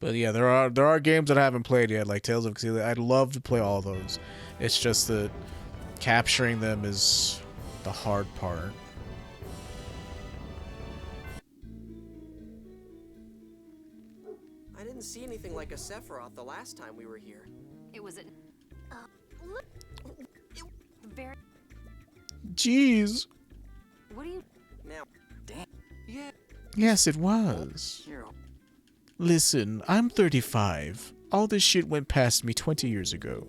But yeah, there are games that I haven't played yet, like Tales of Xillia. I'd love to play all those. It's just that capturing them is the hard part. I didn't see anything like a Sephiroth the last time we were here. It was a look very. Jeez. What do you? Now, damn. Yeah. Yes, it was. Here. Listen, I'm 35. All this shit went past me 20 years ago.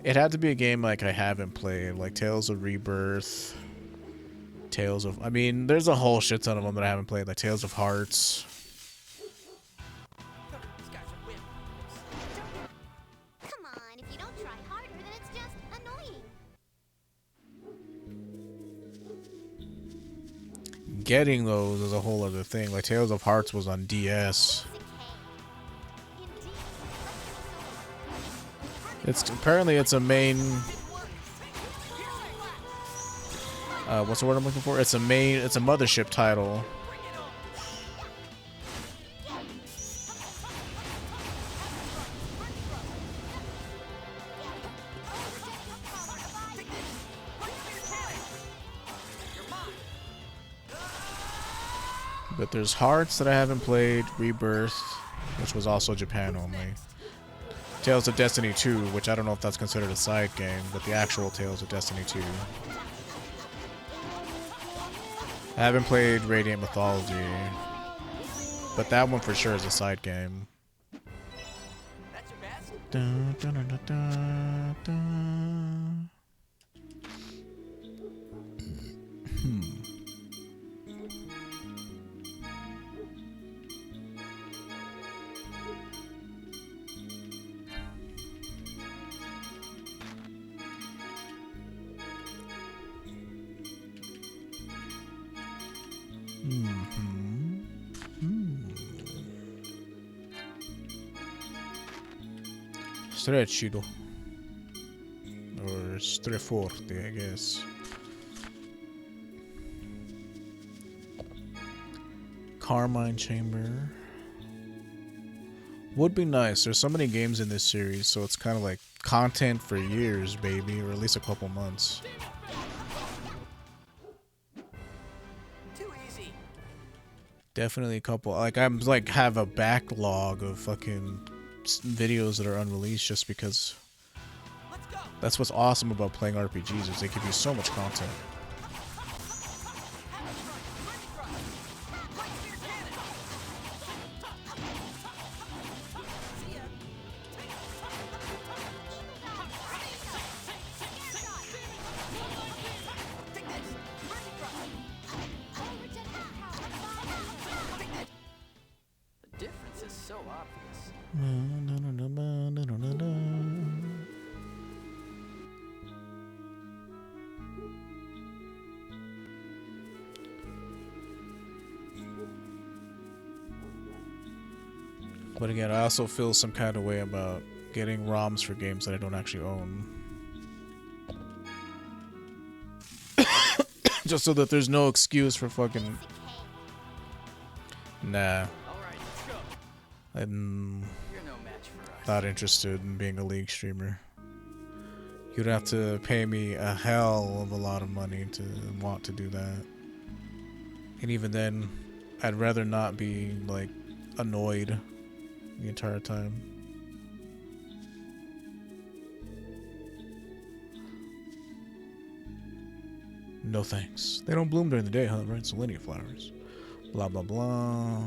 It had to be a game like I haven't played, like Tales of Rebirth, Tales of... I mean, there's a whole shit ton of them that I haven't played, like Tales of Hearts. Come on, if you don't try harder, then it's just annoying. Getting those is a whole other thing. Like Tales of Hearts was on DS. Apparently it's a main... what's the word I'm looking for? It's a mothership title. But there's Hearts that I haven't played, Rebirth, which was also Japan only. Tales of Destiny 2, which I don't know if that's considered a side game, but the actual Tales of Destiny 2. I haven't played Radiant Mythology, but that one for sure is a side game. Dun, dun, dun, dun, dun, dun. Stretchido. Or Streforte, I guess. Carmine Chamber. Would be nice. There's so many games in this series, so it's kind of like content for years, baby, or at least a couple months. Too easy. Definitely a couple. Like I'm like have a backlog of fucking videos that are unreleased just because that's what's awesome about playing RPGs is they give you so much content. The difference is so obvious. But again, I also feel some kind of way about getting ROMs for games that I don't actually own. Just so that there's no excuse for fucking... Nah. I'm not interested in being a League streamer. You'd have to pay me a hell of a lot of money to want to do that. And even then, I'd rather not be, like, annoyed the entire time. No thanks. They don't bloom during the day, huh? Right? Selenia flowers. Blah, blah, blah.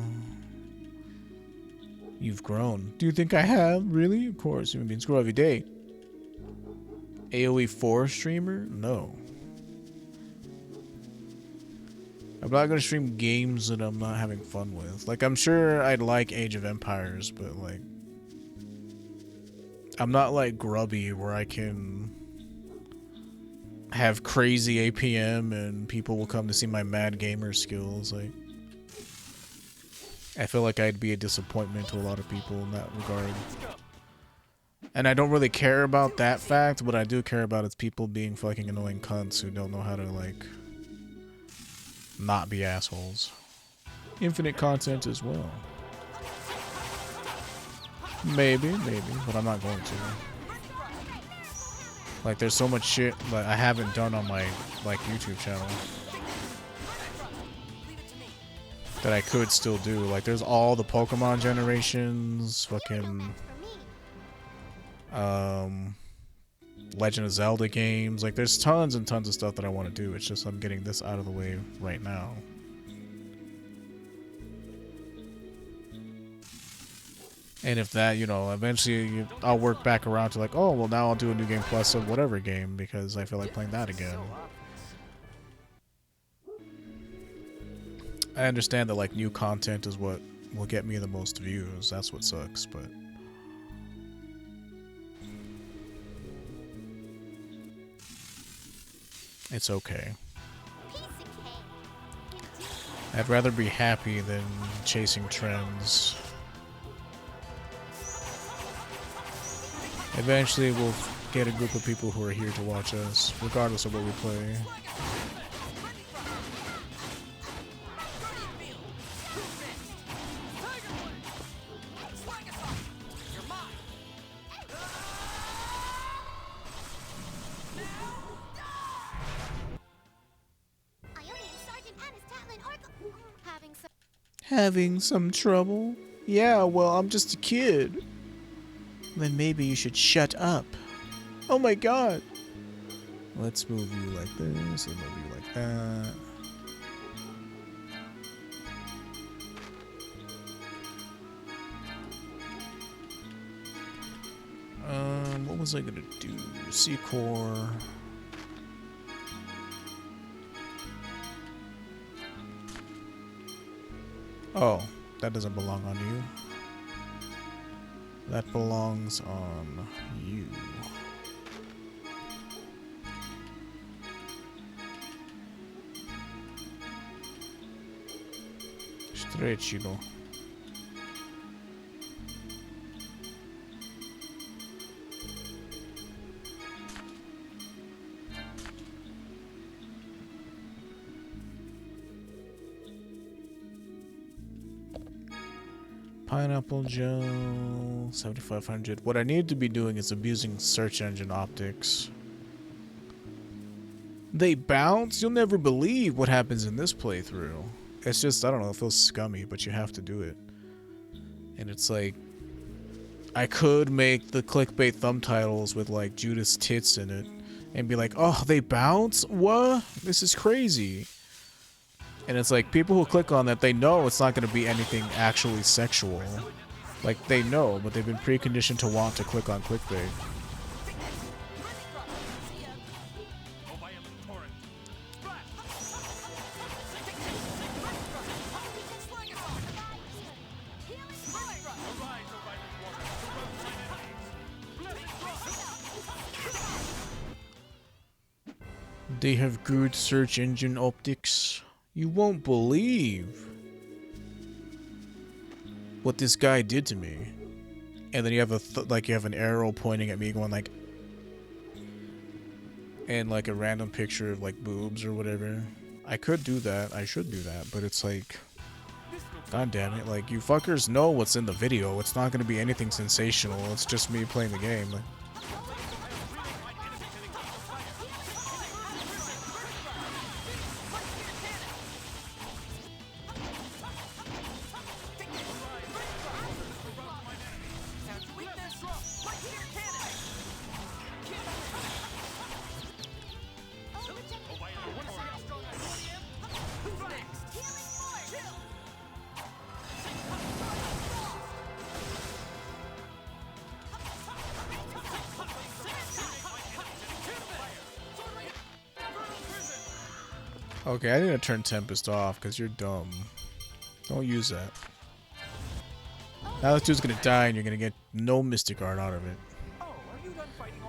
You've grown. Do you think I have? Really? Of course. Human beings grow every day. AoE 4 streamer? No. I'm not gonna stream games that I'm not having fun with. Like, I'm sure I'd like Age of Empires, but, like... I'm not, like, grubby where I can... have crazy APM and people will come to see my mad gamer skills. Like... I feel like I'd be a disappointment to a lot of people in that regard. And I don't really care about that fact. What I do care about is people being fucking annoying cunts who don't know how to, like... not be assholes. infinite content as well. Maybe, but I'm not going to. Like, there's so much shit that I haven't done on my, like, YouTube channel that I could still do. Like, there's all the Pokemon generations, fucking, Legend of Zelda games. Like, there's tons and tons of stuff that I want to do. It's just I'm getting this out of the way right now. And if that, you know, eventually I'll work back around to like, oh, well, now I'll do a new game plus of whatever game because I feel like playing that again. I understand that, like, new content is what will get me the most views. That's what sucks, but... it's okay. I'd rather be happy than chasing trends. Eventually, we'll get a group of people who are here to watch us, regardless of what we play. Having some trouble? Yeah, well, I'm just a kid. Then maybe you should shut up. Oh my god! Let's move you like this, and move you like that. What was I gonna do? C-Core. Oh, that doesn't belong on you. That belongs on you. Stretchilo. Pineapple Joe, 7500. What I need to be doing is abusing search engine optics. They bounce? You'll never believe what happens in this playthrough. It's just, I don't know, it feels scummy, but you have to do it. And it's like, I could make the clickbait thumb titles with like Judas tits in it and be like, oh, they bounce? What? This is crazy. And it's like, people who click on that, they know it's not going to be anything actually sexual. Like, they know, but they've been preconditioned to want to click on clickbait. They have good search engine optics. You won't believe what this guy did to me. And then you have you have an arrow pointing at me going like, and like a random picture of like boobs or whatever. I could do that. I should do that, but it's like, god damn it, like, you fuckers know what's in the video. It's not gonna be anything sensational. It's just me playing the game. Like, okay, I need to turn Tempest off because you're dumb. Don't use that. Now this dude's gonna die and you're gonna get no Mystic Art out of it.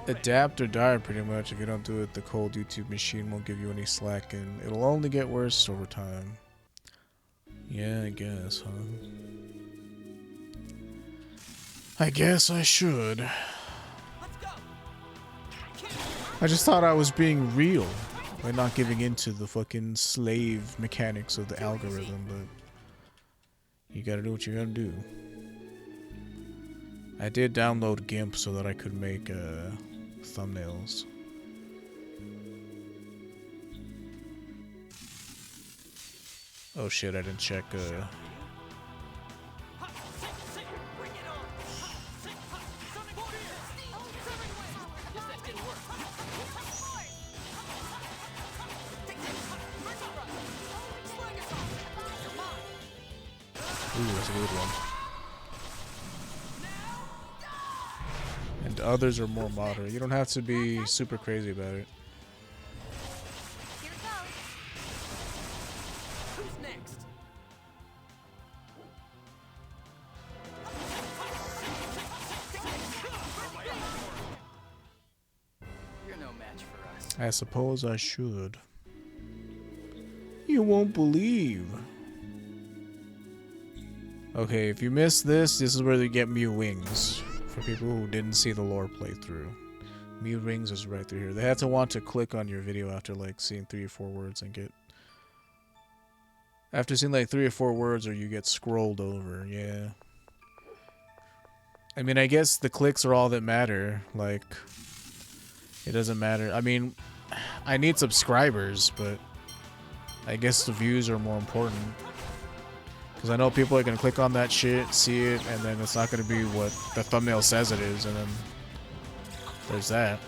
Adapt or die pretty much. If you don't do it, the cold YouTube machine won't give you any slack and it'll only get worse over time. Yeah, I guess, huh? I guess I should. I just thought I was being real. By not giving in to the fucking slave mechanics of the algorithm, but You gotta do what you gotta do. I did download GIMP so that I could make thumbnails. Oh shit, I didn't check ooh, that's a good one. And others are more moderate. You don't have to be super crazy about it. Here it goes. Who's next? You're no match for us. I suppose I should. You won't believe. Okay, if you missed this, this is where they get Mew Wings. For people who didn't see the lore playthrough. Mew Wings is right through here. They had to want to click on your video after like seeing 3 or 4 words and get... After seeing like 3 or 4 words or you get scrolled over, yeah. I mean, I guess the clicks are all that matter. Like, it doesn't matter. I mean, I need subscribers, but I guess the views are more important. Because I know people are going to click on that shit, see it, and then it's not going to be what the thumbnail says it is, and then there's that.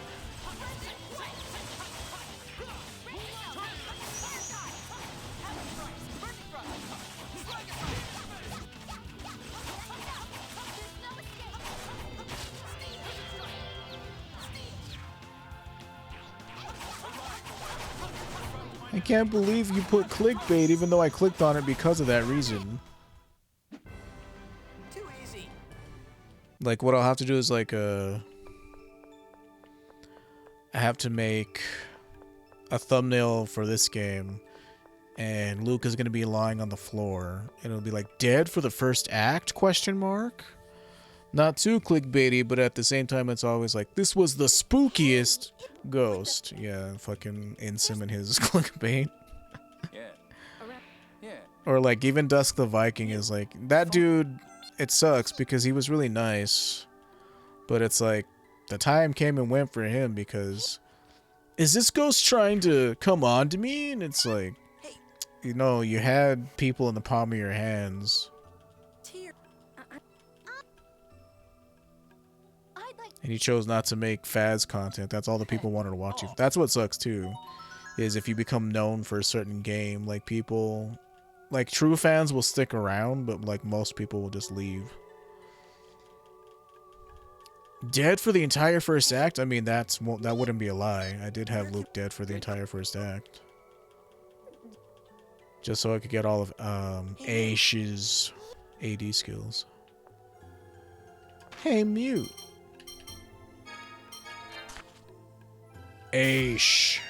I can't believe you put clickbait even though I clicked on it because of that reason. Too easy. Like, what I'll have to do is, like, I have to make a thumbnail for this game, and Luke is going to be lying on the floor, and it'll be like, dead for the first act, question mark? Not too clickbaity, but at the same time, it's always like, this was the spookiest ghost. Yeah, fucking Insim and his clickbait. Yeah. Yeah. Or, like, even Dusk the Viking is like, that dude, it sucks because he was really nice, but it's like, the time came and went for him because, is this ghost trying to come on to me? And it's like, you know, you had people in the palm of your hands. And you chose not to make Faz content. That's all the people wanted to watch you. That's what sucks too, is if you become known for a certain game, like people, like true fans will stick around, but like most people will just leave. Dead for the entire first act? I mean, that wouldn't be a lie. I did have Luke dead for the entire first act. Just so I could get all of Aish's AD skills. Hey, mute. Aish.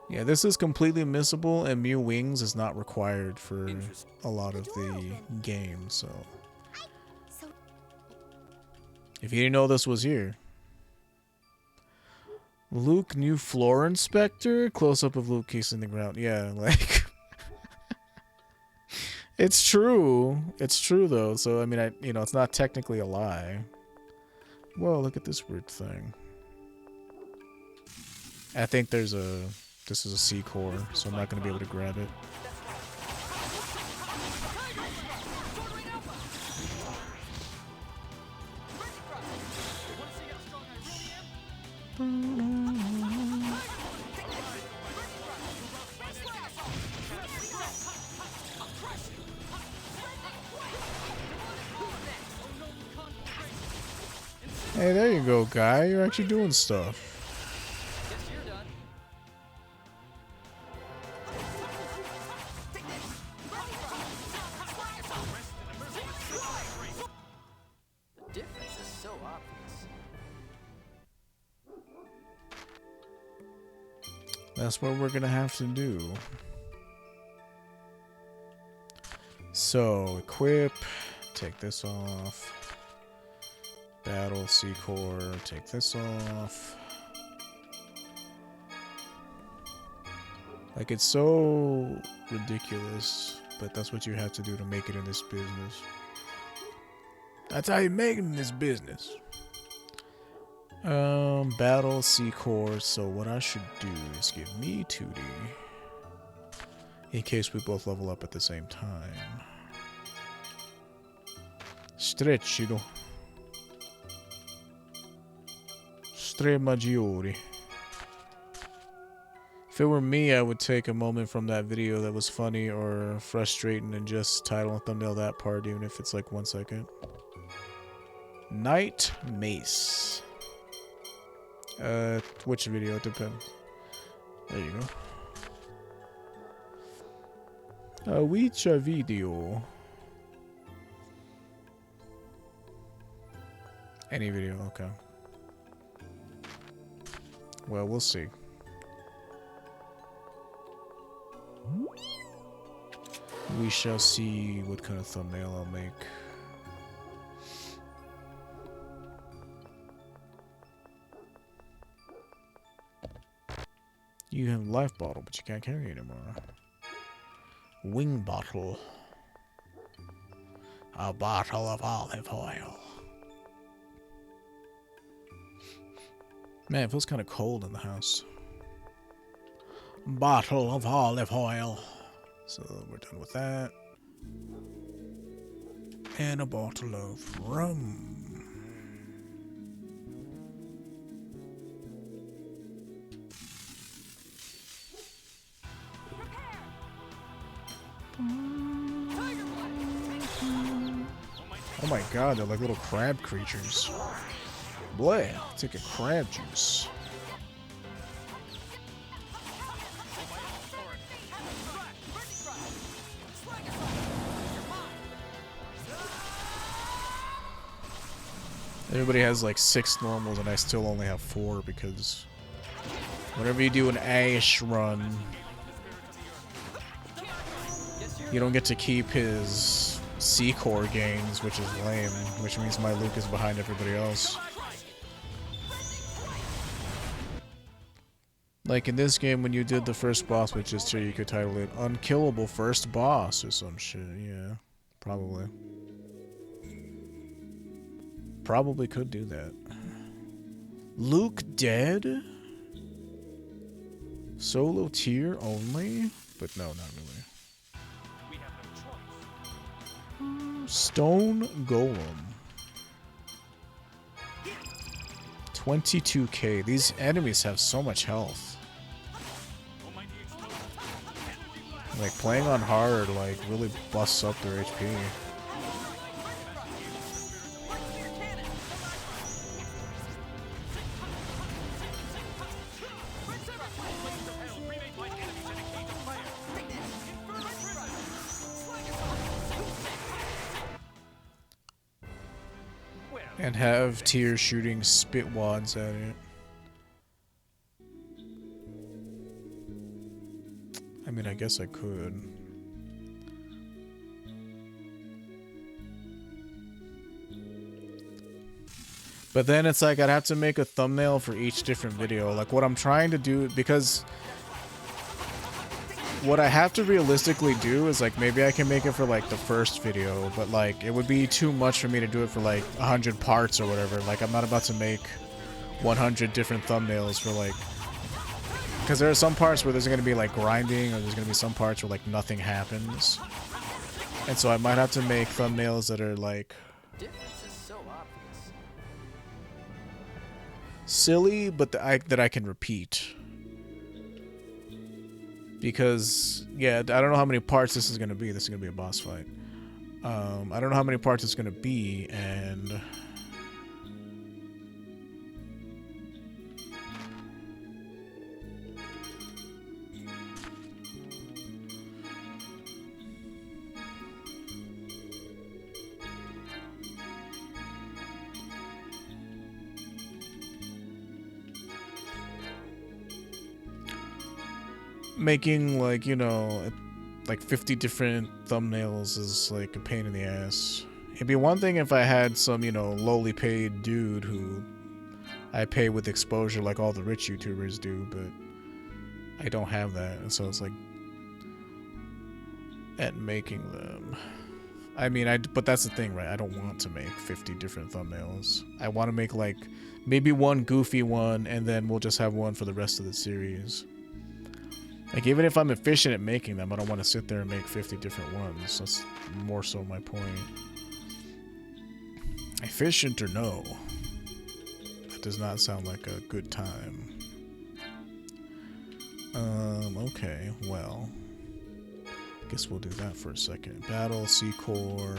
Yeah, this is completely missable, and Mew Wings is not required for a lot of the games, so... If you didn't know this was here. Luke, new floor inspector? Close-up of Luke kissing the ground. Yeah, like... It's true. It's true, though, so, I mean, you know, it's not technically a lie. Whoa, look at this weird thing. I think there's a... This is a C core, so I'm not going to be able to grab it. Hey, there you go, guy. You're actually doing stuff. That's what we're gonna have to do. So, equip, take this off. Battle, C-Core, take this off. Like, it's so ridiculous, but that's what you have to do to make it in this business. That's how you make it in this business. Battle C core. So what I should do is give me 2D. In case we both level up at the same time. Stretchido. Stre maggiori. If it were me, I would take a moment from that video that was funny or frustrating and just title and thumbnail that part, even if it's like 1 second. Night Mace. Which video? It depends. There you go. Which video? Any video, okay. Well, we'll see. We shall see what kind of thumbnail I'll make. You have a life bottle, but you can't carry it anymore. Wing bottle. A bottle of olive oil. Man, it feels kind of cold in the house. Bottle of olive oil. So we're done with that. And a bottle of rum. Oh my god, they're like little crab creatures. Bleh, take a crab juice. Everybody has like 6 normals and I still only have 4 because whenever you do an Ash run, you don't get to keep his C-core gains, which is lame, which means my Luke is behind everybody else. Like in this game, when you did the first boss, which is here, you could title it Unkillable First Boss or some shit. Yeah, probably. Probably could do that. Luke dead? Solo tier only? But no, not really. Stone Golem. 22k. These enemies have so much health. Like, playing on hard, like, really busts up their HP. And have tier shooting spit wads at it. I mean, I guess I could. But then it's like I'd have to make a thumbnail for each different video. Like what I'm trying to do, because what I have to realistically do is like maybe I can make it for like the first video, but like it would be too much for me to do it for like 100 parts or whatever. Like I'm not about to make 100 different thumbnails for like, because there are some parts where there's going to be like grinding, or there's going to be some parts where like nothing happens. And so I might have to make thumbnails that are like silly, but that I can repeat. Because, yeah, I don't know how many parts this is going to be. This is going to be a boss fight. I don't know how many parts it's going to be, and making, like, you know, like 50 different thumbnails is like a pain in the ass. It'd be one thing if I had some, you know, lowly paid dude who I pay with exposure like all the rich YouTubers do, but I don't have that, and so it's like at making them. I mean, but that's the thing, right? I don't want to make 50 different thumbnails. I want to make like maybe one goofy one, and then we'll just have one for the rest of the series. Like, even if I'm efficient at making them, I don't want to sit there and make 50 different ones. That's more so my point. Efficient or no? That does not sound like a good time. Okay, well. Guess we'll do that for a second. Battle, C-Core.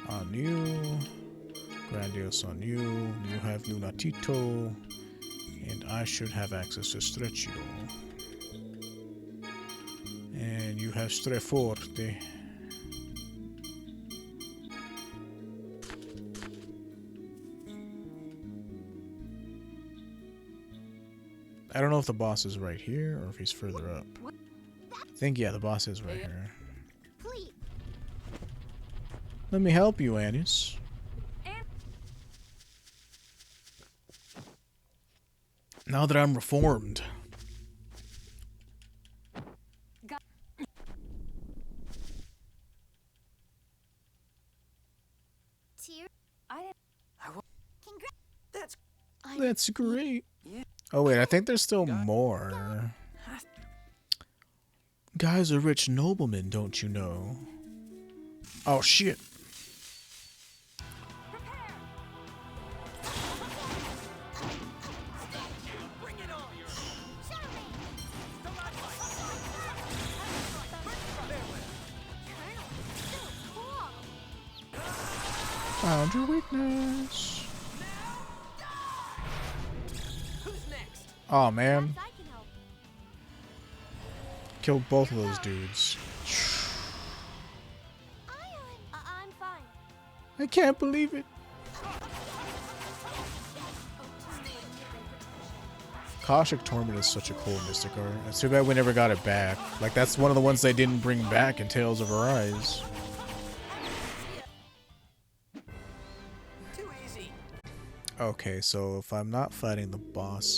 On you. Grandiose on you. You have Lunatito. And I should have access to Stretchido. And you have Streforte. I don't know if the boss is right here or if he's further up. I think, yeah, the boss is right here. Please. Let me help you, Annis. Now that I'm reformed. Tear. Congrats. That's great. Oh wait, I think there's still more. Guy's a rich nobleman, don't you know? Oh shit. Found your weakness. Oh man. I can help. Killed both of those dudes. I'm fine. I can't believe it. Koshik Torment is such a cool mystic art. It's too bad we never got it back. Like, that's one of the ones they didn't bring back in Tales of Arise. Okay, so if I'm not fighting the boss